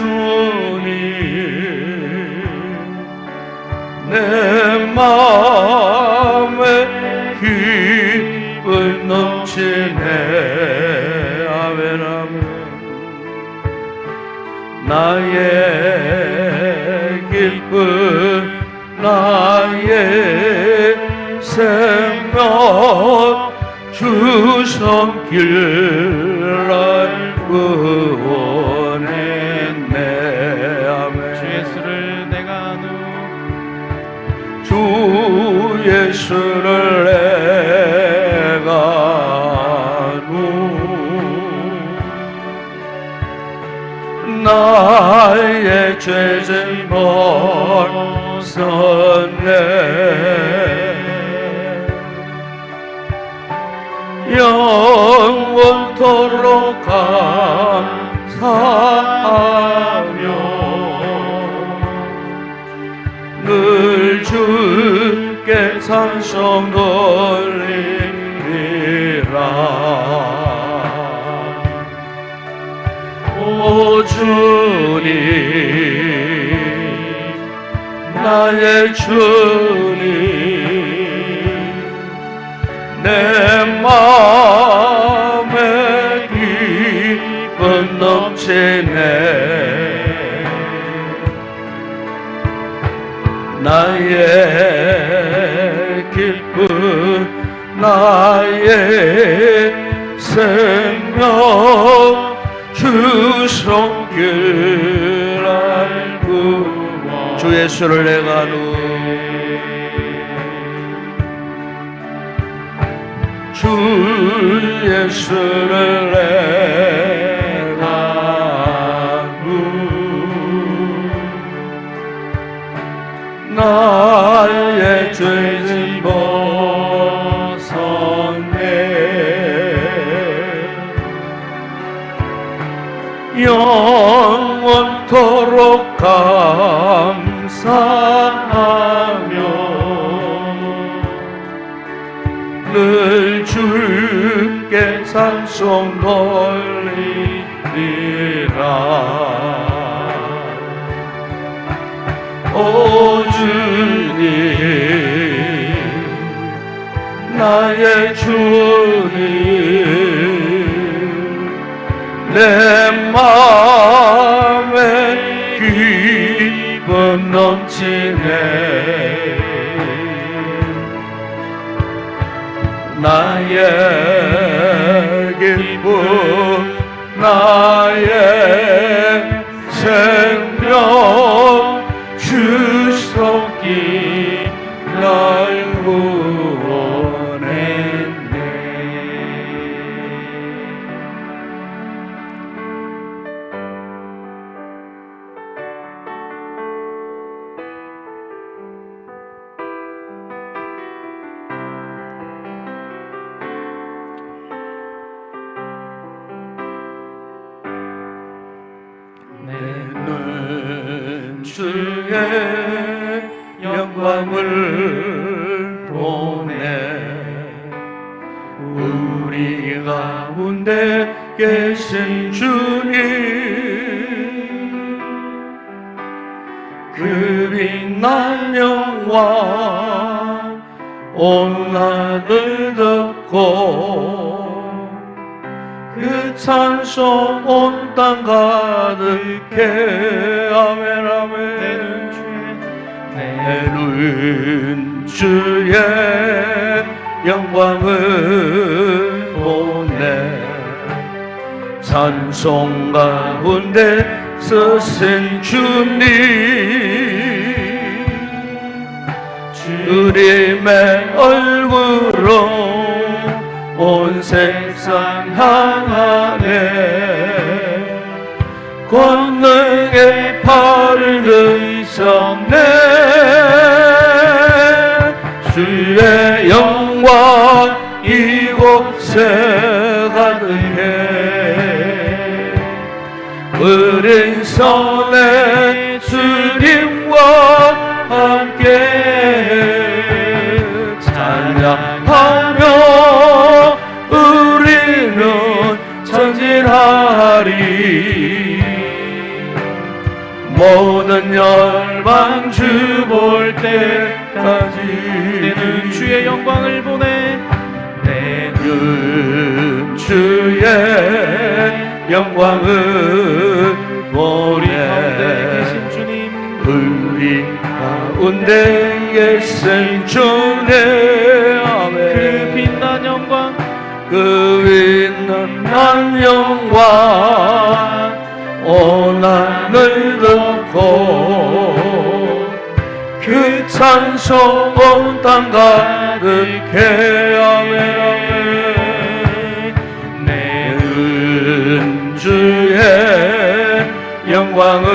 내 마음에 기쁨 넘치네. 아멘 아멘. 나의 기쁨 나의 생명 주 손길 알고 원했네. 아멘. 주 예수를 내가 주 예수를 내가 나의 죄진 벗었네. 영원토록 감사하며 늘 주께 찬송 돌리리라. 오 주님 나의 주님 내 마음에 기쁨 넘치네. 나의 기쁨 나의 생명 주 손길 알고 주 예수를 내가 주 예수를 내가 나의 죄진 벗었네. 영원토록 감사하며 늘 주께 찬송 돌리리라. 오 주님 나의 주님 내 마음에 기쁨 넘치네. 나의 기쁨 나의 생명 주 손길 알고 원했네. 내는 주의 영광을 보내 우리 가운데 계신 주님 그 빛난 영광 온 하늘 듣고 그 찬송 온 땅 가득해. 아멘 아멘. 내는 주의 영광을 보내 찬송 가운데 서신 주님 주님의 얼굴로 온 세상 세상 향하네. 권능의 팔을 드셨네. 주의 영광 이곳에 가득해. 어린 손에 주님과 함께 찬양하며 우리는 전진하리. 모든 열방 주 볼 때까지 내는 주의 영광을 보내. 내는 주의 영광을 보내. 우리 가운데 계신 주님. 아멘. 그 빛난 영광, 그 빛난 영광 온 하늘 덮고 그 찬송 온 땅 가득해. 아멘. 내은 주의 영광을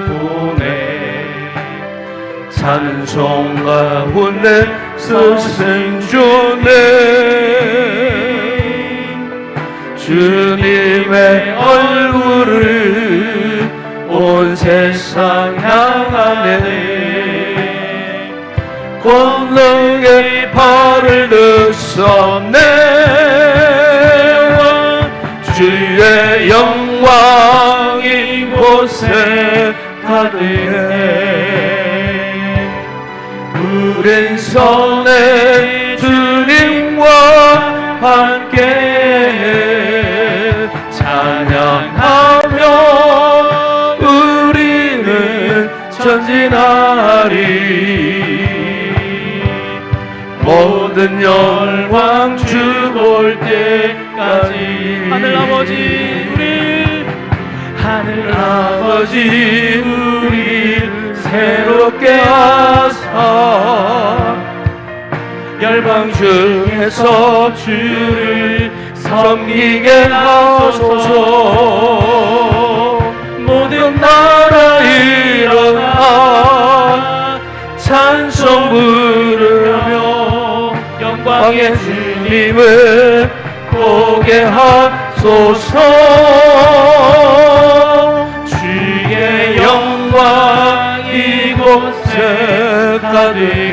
보내. 찬송 가운데 서신 주님. 주님의 얼굴을 온 세상 향하네. 권능의 팔을 드셨네. 주의 영광 이곳에 가득해. 우린 손에 주님과 함께 찬양하며 우리는 전진하리. 모든 영광 주 볼 때까지. 하늘 아버지 우리 새롭게 하사 열방 중에서 주를 섬기게 하소서. 모든 나라 일어나 찬송 부르며 영광의 주님을 보게 하소서. 주의 영광 이곳에 가득해.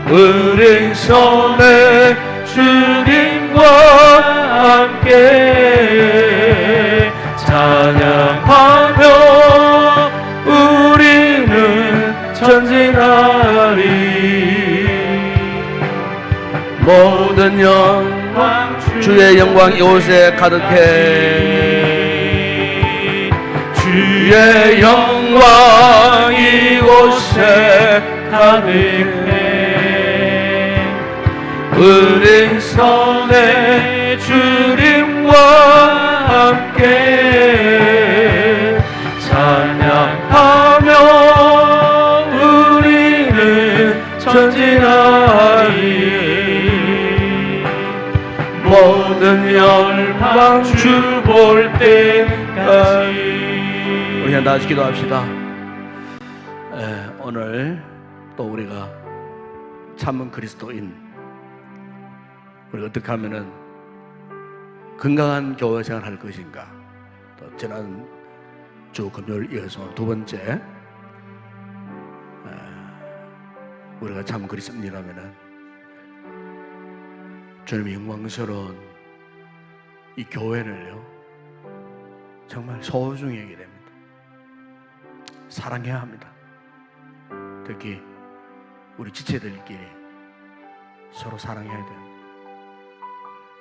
우리 손에 주님과 함께 찬양하며 우리는 전진하리. 모든 영광 주의 영광 이곳에 가득해. 주의 영광 이곳에 가득해. 우리 손에 주님과 함께 찬양하며 우리는 전진하리. 모든 열방 주 볼 때까지. 우리 다 같이 기도합시다. 오늘 또 우리가 참은 그리스도인, 우리가 어떻게 하면은 건강한 교회 생활을 할 것인가. 또 지난 주 금요일 이어서 두 번째, 우리가 참 그리스도인이라면은 주님의 영광스러운 이 교회를요 정말 소중히 여기게 됩니다. 사랑해야 합니다. 특히 우리 지체들끼리 서로 사랑해야 돼요.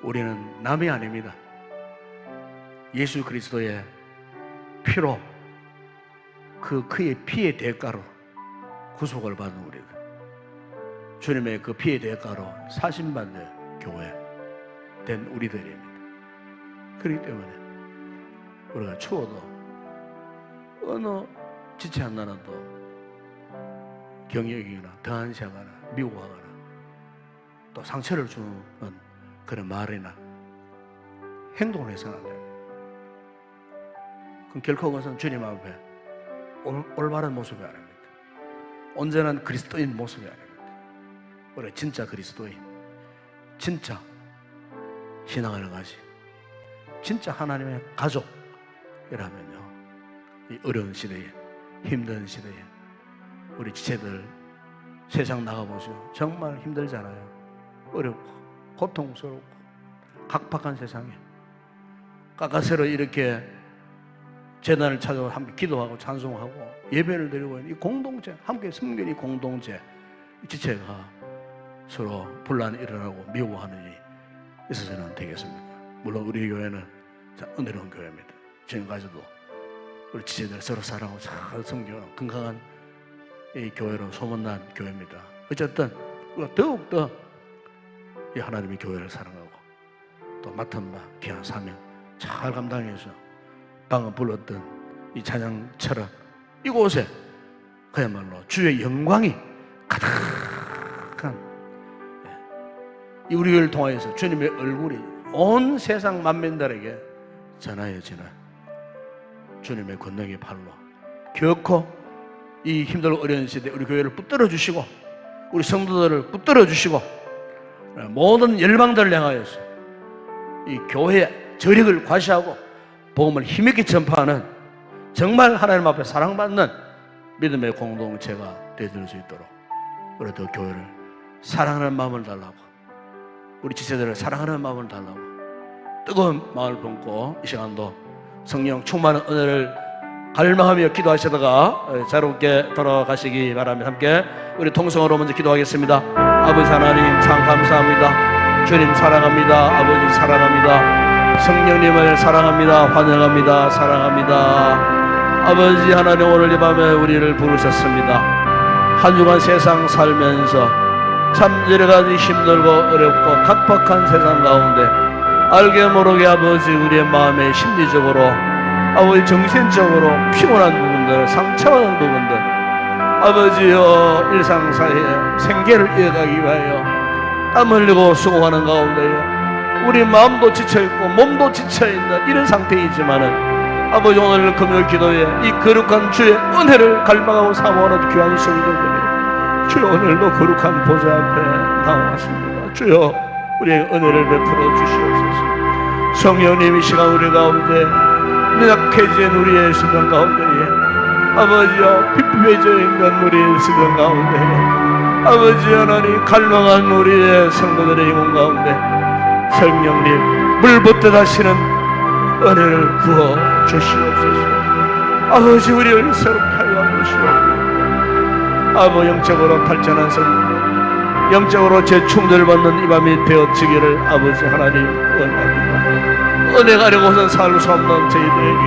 우리는 남이 아닙니다. 예수 그리스도의 피로, 그의 피의 대가로 구속을 받은 우리들, 주님의 그 피의 대가로 사심받는 교회 된 우리들입니다. 그렇기 때문에 우리가 추워도 어느 지체 하나라도 경력이거나 더한시하거나 미워하거나 또 상처를 주는 그런 말이나 행동을 해서는 안 됩니다. 그럼 결코 그것은 주님 앞에 올바른 모습이 아닙니다. 온전한 그리스도인 모습이 아닙니다. 우리 진짜 그리스도인, 진짜 신앙을 가지, 진짜 하나님의 가족이라면요, 이 어려운 시대에, 힘든 시대에 우리 지체들 세상 나가보세요. 정말 힘들잖아요. 어렵고 고통스럽고 각박한 세상에 가까스로 이렇게 재단을 찾아서 함께 기도하고 찬송하고 예배를 드리고 있는 이 공동체, 함께 섬기는 이 공동체, 이 지체가 서로 분란이 일어나고 미워하는 일이 있어서는 안 되겠습니까? 물론 우리 교회는 은혜로운 교회입니다. 지금까지도 우리 지체들 서로 사랑하고 잘 섬기는 건강한 이 교회로 소문난 교회입니다. 어쨌든 우리가 더욱더 이 하나님의 교회를 사랑하고 또 맡은 바 귀한 사명 잘 감당해서 방금 불렀던 이 찬양처럼 이곳에 그야말로 주의 영광이 가득한, 이 우리 교회를 통하여서 주님의 얼굴이 온 세상 만민들에게 전하여지는 주님의 권능의 발로 결코 이 힘들고 어려운 시대에 우리 교회를 붙들어 주시고 우리 성도들을 붙들어 주시고 모든 열방들을 향하여서 이 교회의 저력을 과시하고 복음을 힘있게 전파하는 정말 하나님 앞에 사랑받는 믿음의 공동체가 되어줄 수 있도록 우리도 교회를 사랑하는 마음을 달라고, 우리 지체들을 사랑하는 마음을 달라고 뜨거운 마음을 품고 이 시간도 성령 충만한 은혜를 갈망하며 기도하시다가 자유롭게 돌아가시기 바랍니다. 함께 우리 통성으로 먼저 기도하겠습니다. 아버지 하나님 참 감사합니다. 주님 사랑합니다. 아버지 사랑합니다. 성령님을 사랑합니다. 환영합니다. 사랑합니다. 아버지 하나님 오늘 이 밤에 우리를 부르셨습니다. 한 주간 세상 살면서 참 여러 가지 힘들고 어렵고 각박한 세상 가운데 알게 모르게 아버지 우리의 마음에 심리적으로 아버지 정신적으로 피곤한 부분들, 상처받은 부분들, 아버지여 일상사회에 생계를 이어가기 위하여 땀 흘리고 수고하는 가운데요 우리 마음도 지쳐있고 몸도 지쳐있는 이런 상태이지만은 아버지 오늘 금요 기도에 이 거룩한 주의 은혜를 갈망하고 사모하는 귀한 성도들이 주여 오늘도 거룩한 보좌 앞에 나왔습니다. 주여 우리의 은혜를 베풀어 주시옵소서. 성령님 이 시간 우리 가운데 연약해진 우리의 심령 가운데에 아버지여 피폐해져 있는 우리의 심령 가운데에 아버지 하나님 갈망한 우리의 성도들의 영혼 가운데 성령님 물 붓듯 하시는 은혜를 부어 주시옵소서. 아버지 우리를 새롭게 하여 주시옵소서. 아버지 영적으로 발전한 성도, 영적으로 재충전을 받는 이 밤이 되어지기를 아버지 하나님 원합니다. 은혜가 아니고선 살 수 없는 저희들에게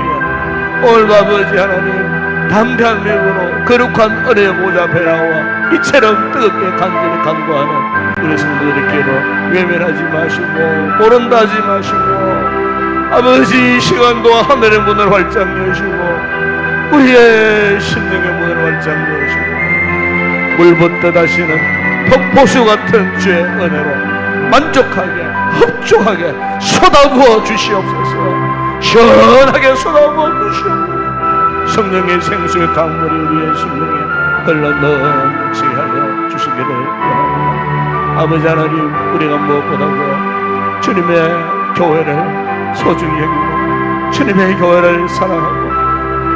오늘도 아버지 하나님 담대한 맥으로 거룩한 은혜의 보좌 앞에 나와 이처럼 뜨겁게 간절히 간구하는 우리 성도들에게로 외면하지 마시고 모른다 하지 마시고 아버지 이 시간도 하늘의 문을 활짝 여시고 우리의 심령의 문을 활짝 여시고 물붓듯 하시는 폭포수 같은 주의 은혜로 만족하게 흡족하게 쏟아부어 주시옵소서. 시원하게 쏟아부어 주시옵소서. 성령의 생수의 강물이 우리의 심령에 흘러넘치게 하여 주시기를 원합니다. 아버지 하나님 우리가 무엇보다도 주님의 교회를 소중히 여기고 주님의 교회를 사랑하고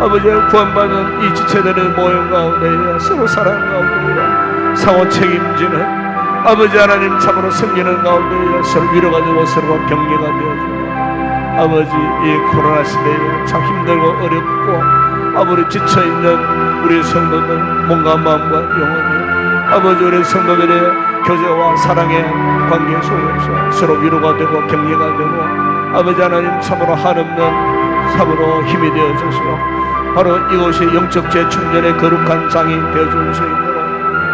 아버지의 구원받은 이 지체들의 모임 가운데 서로 사랑 가운데 상호 책임지는 아버지 하나님 참으로 섬기는 가운데 서로 위로가 되고 서로 격려가 되어지고 아버지 이 코로나 시대에 참 힘들고 어렵고 아버지 지쳐있는 우리 성도들 몸과 마음과 영혼이 아버지 우리 성도들의 교제와 사랑의 관계 속에서 서로 위로가 되고 격려가 되고 아버지 하나님 참으로 한없는 참으로 힘이 되어져서 바로 이곳이 영적 재충전의 거룩한 장이 되어줄 수 있도록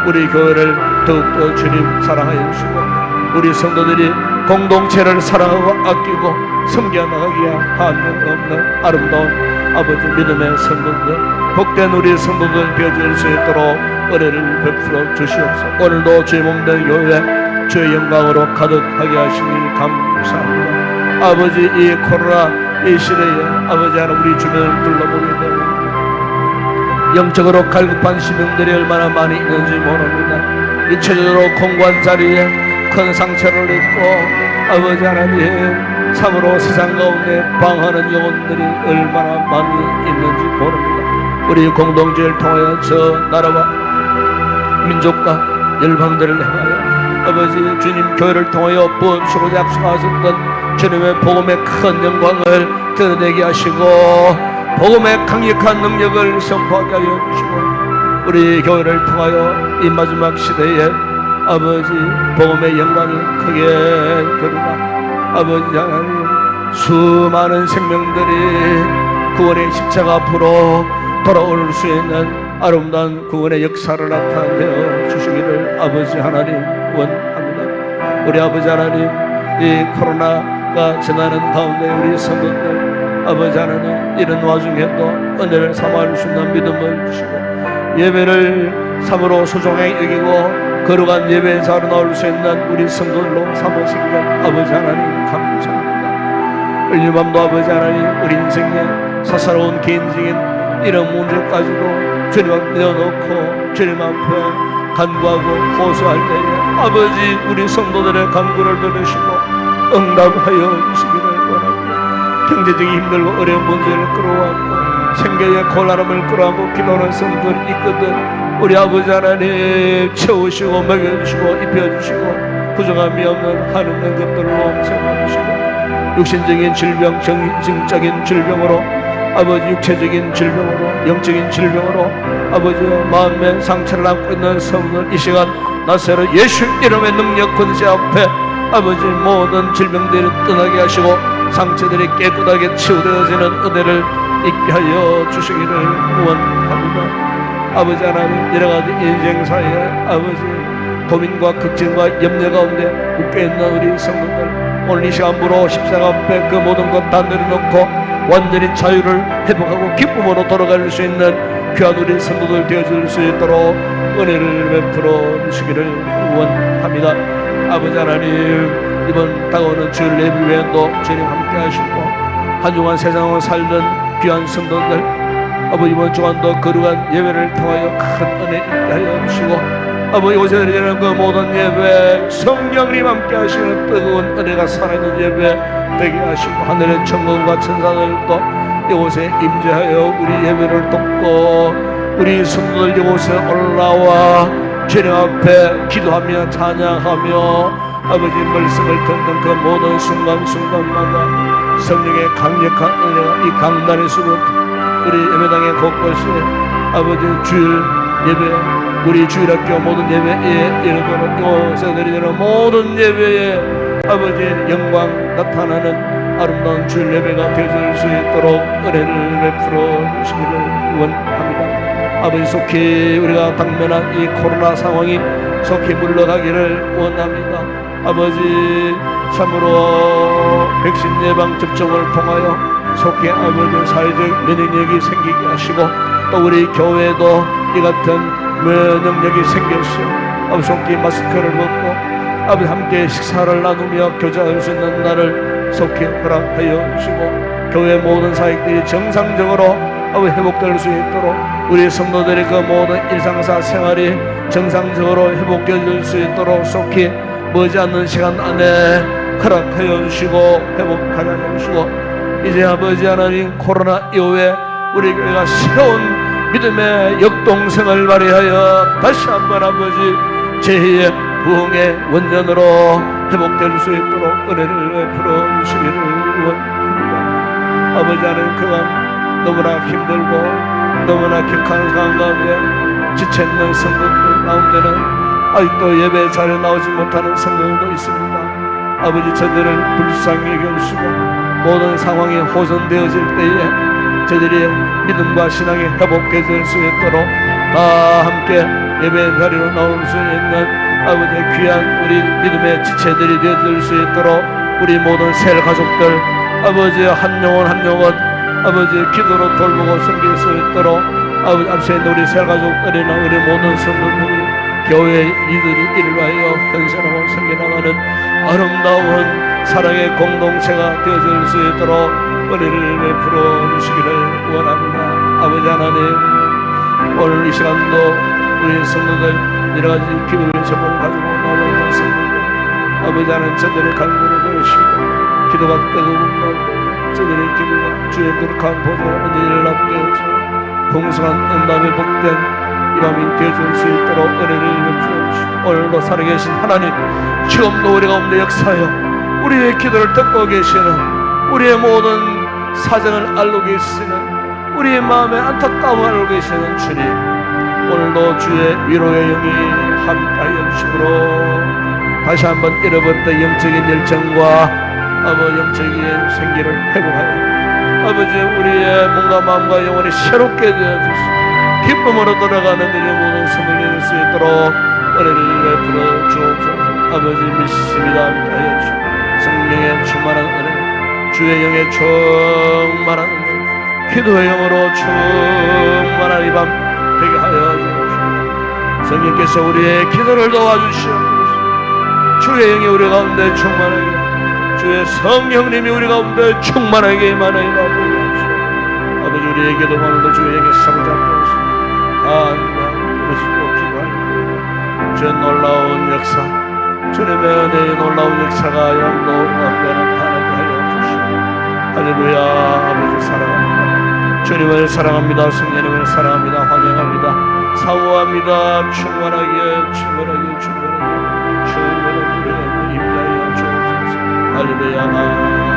우리 교회를 더욱더 주님 사랑하여 주시고 우리 성도들이 공동체를 사랑하고 아끼고 섬겨 나가기에 한명 없는 아름다운 아버지 믿음의 성도들 복된 우리 성도들 되어줄 수 있도록 은혜를 베풀어 주시옵소서. 오늘도 주의 몸된 교회 주의 영광으로 가득하게 하시니 감사합니다. 아버지, 이 코로나 이 시대에 아버지 하나님 우리 주변을 둘러보게 되면 영적으로 갈급한 시민들이 얼마나 많이 있는지 모릅니다. 일체적으로 공고한 자리에 큰 상처를 입고 아버지 하나님 참으로 세상 가운데 방황하는 영혼들이 얼마나 많이 있는지 모릅니다. 우리 공동체를 통하여 저 나라와 민족과 열방들을 향하여 아버지 주님 교회를 통하여 부음수로 약속하셨던 주님의 복음의 큰 영광을 드러내게 하시고 복음의 강력한 능력을 선포하게 하여 주시고 우리 교회를 통하여 이 마지막 시대에 아버지 복음의 영광이 크게 드러나 아버지 하나님 수많은 생명들이 구원의 십자가 앞으로 돌아올 수 있는 아름다운 구원의 역사를 나타내어 주시기를 아버지 하나님 원합니다. 우리 아버지 하나님 이 코로나가 지나는 가운데 우리 성도들 아버지 하나님 이런 와중에도 은혜를 삼아 주신다는 믿음을 주시고 예배를 참으로 소중하게 여기고 거룩한 예배에 자로 나올 수 있는 우리 성도들로 삼으신 것 아버지 하나님 감사합니다. 오늘 밤도 아버지 하나님 우리 인생의 사사로운 개인적인 이런 문제까지도 주님 앞에 내어놓고 주님 앞에 간구하고 호소할 때에 아버지 우리 성도들의 간구를 들으시고 응답하여 주시기를 원합니다. 경제적인 힘들고 어려운 문제를 끌어왔고 생계의 곤란함을 끌어안고 기도하는 성도들이 있거든 우리 아버지 하나님 채우시고 먹여주시고 입혀주시고 부정함이 없는 한없는 것들로 채워주시고 육신적인 질병 정신적인 질병으로 아버지 육체적인 질병으로 영적인 질병으로 아버지 마음의 상처를 안고 있는 성도들 이 시간 나사로 예수 이름의 능력 권세 앞에 아버지 모든 질병들을 떠나게 하시고 상처들이 깨끗하게 치유되어지는 은혜를 있게 하여 주시기를 원합니다. 아버지 하나님 여러가지 인생사에 아버지 고민과 걱정과 염려 가운데 묶여있는 우리 성도들 오늘 이 시간부로 십자가 앞에 그 모든 것 다 내려놓고 완전히 자유를 회복하고 기쁨으로 돌아갈 수 있는 귀한 우리 성도들 되어줄 수 있도록 은혜를 베풀어 주시기를 원합니다. 아버지 하나님 이번 다가오는 주일 예배 외에도 주님 함께 하시고 한 주간 세상을 살던 귀한 성도들 아버지 이번 주간도 거룩한 예배를 통하여 큰 은혜 있게 하여 주시고 아버지 요새 드리는 그 모든 예배 성령님 함께 하시는 뜨거운 은혜가 살아있는 예배 되게 하시고 하늘의 천군과 천사들도 이곳에 임재하여 우리 예배를 돕고 우리 성도들 이곳에 올라와 주님 앞에 기도하며 찬양하며 아버지 말씀을 듣는 그 모든 순간순간마다 성령의 강력한 은혜가 이 강단에서부터 우리 예배당의 곳곳에 아버지 주일 예배 우리 주일학교 모든 예배에 이르도록 이곳에 드리는 모든 예배에 아버지 영광 나타나는 아름다운 주일 예배가 되어질 수 있도록 은혜를 베풀어 주시기를 원합니다. 아버지 속히 우리가 당면한 이 코로나 상황이 속히 물러가기를 원합니다. 아버지 참으로 백신 예방 접종을 통하여 속히 아버지 사회적 면역력이 생기게 하시고 또 우리 교회도 이 같은 면역력이 생겼어. 아버지 속히 마스크를 벗고 아버지 함께 식사를 나누며 교제할 수 있는 날을 속히 허락하여 주시고 교회 모든 사역들이 정상적으로 아버지 회복될 수 있도록 우리 성도들의 그 모든 일상사 생활이 정상적으로 회복될 수 있도록 속히 머지않는 시간 안에 허락하여 주시고 회복하여 주시고 이제 아버지 하나님 코로나 이후에 우리 교회가 새로운 믿음의 역동성을 발휘하여 다시 한번 아버지 제2의 부흥의 원년으로 회복될 수 있도록 은혜를 베풀어 주시기를 원합니다. 아버지 하나님 그간 너무나 힘들고 너무나 격한 상황 가운데 지쳐있는 성도들 가운데는 아직도 예배 자리에 나오지 못하는 성도들도 있습니다. 아버지 저들을 불쌍히 여겨주시고 모든 상황이 호전되어질 때에 저들이 믿음과 신앙이 회복되어질 수 있도록 다 함께 예배 자리로 나올 수 있는 아버지의 귀한 우리 믿음의 지체들이 되어질 수 있도록 우리 모든 셀 가족들 아버지 한 영혼 한 영혼 아버지 기도로 돌보고 섬길 수 있도록 아버지 앞서 있는 우리 셀 가족들이나 우리 모든 성도들이 교회 이들이 이를 위하여 헌신하고 섬겨나가는 아름다운 사랑의 공동체가 되어질 수 있도록 은혜를 베풀어 주시기를 원합니다. 아버지 하나님, 오늘 이 시간도 우리 성도들 여러 가지 기도의 제목을 가지고 나와 있는 성도들, 아버지 하나님, 저들의 간구를 들으시고 기도가 뜨거운 마음에 저들의 기도가 주의 거룩한 보좌에 은혜를 납게 해서 풍성한 응답에 복된 이 밤이 되어줄 수 있도록 은혜를 베풀어 주시고, 오늘도 살아계신 하나님, 지금도 우리 가운데 역사하여 우리의 기도를 듣고 계시는, 우리의 모든 사정을 알고 계시는, 우리의 마음의 안타까움을 알고 계시는 주님, 오늘도 주의 위로의 영이 함께하여 주시므로 다시 한번 잃어버렸던 영적인 열정과 영적인 생기를 회복하여 아버지 우리의 몸과 마음과 영혼이 새롭게 되어 주시고 기쁨으로 돌아가는 우리의 모든 손을 내릴 수 있도록 은혜를 베풀어 주옵소서. 아버지 믿습니다. 함께하여 주시고 성령의 충만한 은혜, 주의 영의 충만한 은혜, 기도의 영으로 충만한 이 밤 되게 하여 주옵소서. 성령께서 우리의 기도를 도와주시옵소서. 주의 영이 우리 가운데 충만하게, 주의 성령님이 우리 가운데 충만하게 임하나이다. 아버지 우리의 기도가 오늘도 주의 영의 사로잡혀서 간과 부르짖고 기도할 때 주의 놀라운 역사, 주님의 은혜의 놀라운 역사가 영도 우리 가운데 나타나게 하여 주시오. 할렐루야. 아버지 사랑합니다. 주님을 사랑합니다. 성령님을 사랑합니다. 환영합니다. 사모합니다. 충만하게 충만하게 충만하게 충만하게 우리가 임하여 주옵소서. 할렐루야.